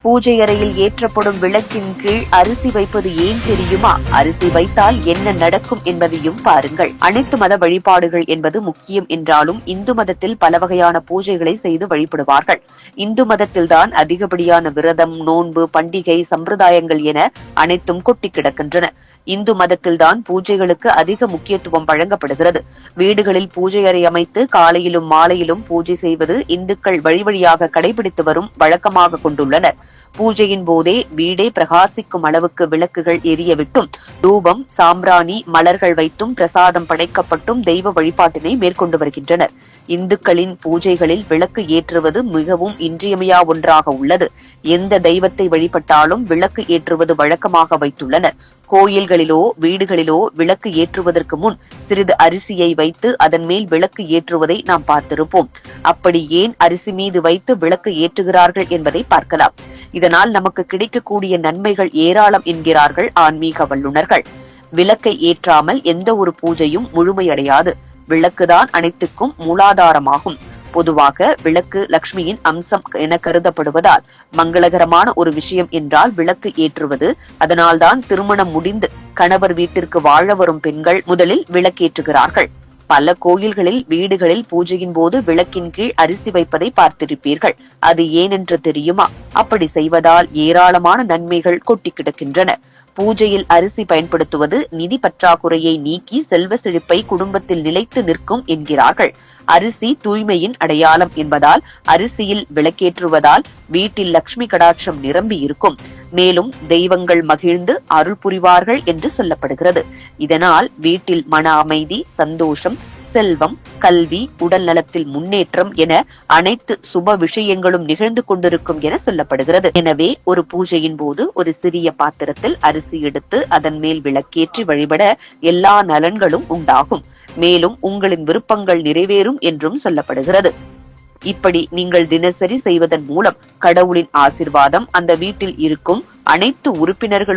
பூஜை அறையில் ஏற்றப்படும் விளக்கின் கீழ் அரிசி வைப்பது ஏன் தெரியுமா? அரிசி வைத்தால் என்ன நடக்கும் என்பதையும் பாருங்கள். அனைத்து மத வழிபாடுகள் என்பது முக்கியம் என்றாலும் இந்து மதத்தில் பல வகையான பூஜைகளை செய்து வழிபடுவார்கள். இந்து மதத்தில்தான் அதிகப்படியான விரதம், நோன்பு, பண்டிகை, சம்பிரதாயங்கள் என அனைத்தும் கொட்டி கிடக்கின்றன. இந்து மதத்தில்தான் பூஜைகளுக்கு அதிக முக்கியத்துவம் வழங்கப்படுகிறது. வீடுகளில் பூஜை அறை அமைத்து காலையிலும் மாலையிலும் பூஜை செய்வது இந்துக்கள் வழியாக கடைபிடித்து வரும் வழக்கமாக கொண்டுள்ளனர். பூஜையின் போதே வீடே பிரகாசிக்கும் அளவுக்கு விளக்குகள் எரியவிட்டும், தூபம், சாம்பிராணி, மலர்கள் வைத்தும் பிரசாதம் படைக்கப்பட்டும் தெய்வ வழிபாட்டினை மேற்கொண்டு வருகின்றனர். இந்துக்களின் பூஜைகளில் விளக்கு ஏற்றுவது மிகவும் இன்றியமையா ஒன்றாக உள்ளது. எந்த தெய்வத்தை வழிபட்டாலும் விளக்கு ஏற்றுவது வழக்கமாக வைத்துள்ளனர். கோயில்களிலோ வீடுகளிலோ விளக்கு ஏற்றுவதற்கு முன் சிறிது அரிசியை வைத்து அதன் மேல் விளக்கு ஏற்றுவதை நாம் பார்த்திருப்போம். அப்படி ஏன் அரிசி மீது வைத்து விளக்கு ஏற்றுகிறார்கள் என்பதை பார்க்கலாம். இதனால் நமக்கு கிடைக்கக்கூடிய நன்மைகள் ஏராளம் என்கிறார்கள் ஆன்மீக வல்லுநர்கள். விளக்கை ஏற்றாமல் எந்த ஒரு பூஜையும் முழுமையடையாது. விளக்குதான் அனைத்துக்கும் மூலாதாரமாகும். பொதுவாக விளக்கு லட்சுமியின் அம்சம் என கருதப்படுவதால் மங்களகரமான ஒரு விஷயம் என்றால் விளக்கு ஏற்றுவது. அதனால்தான் திருமணம் முடிந்து கணவர் வீட்டிற்கு வாழ வரும் பெண்கள் முதலில் விளக்கேற்றுகிறார்கள். பல கோயில்களில் வீடுகளில் பூஜையின் போது விளக்கின் கீழ் அரிசி வைப்பதை பார்த்திருப்பீர்கள். அது ஏனென்று தெரியுமா? அப்படி செய்வதால் ஏராளமான நன்மைகள் கொட்டி கிடக்கின்றன. பூஜையில் அரிசி பயன்படுத்துவது நிதி பற்றாக்குறையை நீக்கி செல்வ செழிப்பை குடும்பத்தில் நிலைத்து நிற்கும் என்கிறார்கள். அரிசி தூய்மையின் அடையாளம் என்பதால் அரிசியில் விளக்கேற்றுவதால் வீட்டில் லட்சுமி கடாட்சம் நிரம்பி இருக்கும். மேலும் தெய்வங்கள் மகிழ்ந்து அருள் புரிவார்கள் என்று சொல்லப்படுகிறது. இதனால் வீட்டில் மன அமைதி, சந்தோஷம், செல்வம், கல்வி, உடல் நலத்தில் முன்னேற்றம் என அனைத்து சுப விஷயங்களும் நிகழ்ந்து கொண்டிருக்கும் என சொல்லப்படுகிறது. எனவே ஒரு பூஜையின் போது ஒரு சிறிய பாத்திரத்தில் அரிசி எடுத்து அதன் மேல் விளக்கேற்றி வழிபட எல்லா நலன்களும் உண்டாகும். மேலும் உங்களின் விருப்பங்கள் நிறைவேறும் என்றும் சொல்லப்படுகிறது. இப்படி நீங்கள் தினசரி செய்வதன் மூலம் கடவுளின் ஆசீர்வாதம் அந்த வீட்டில் இருக்கும் அனைத்து உறுப்பினர்களுக்கும்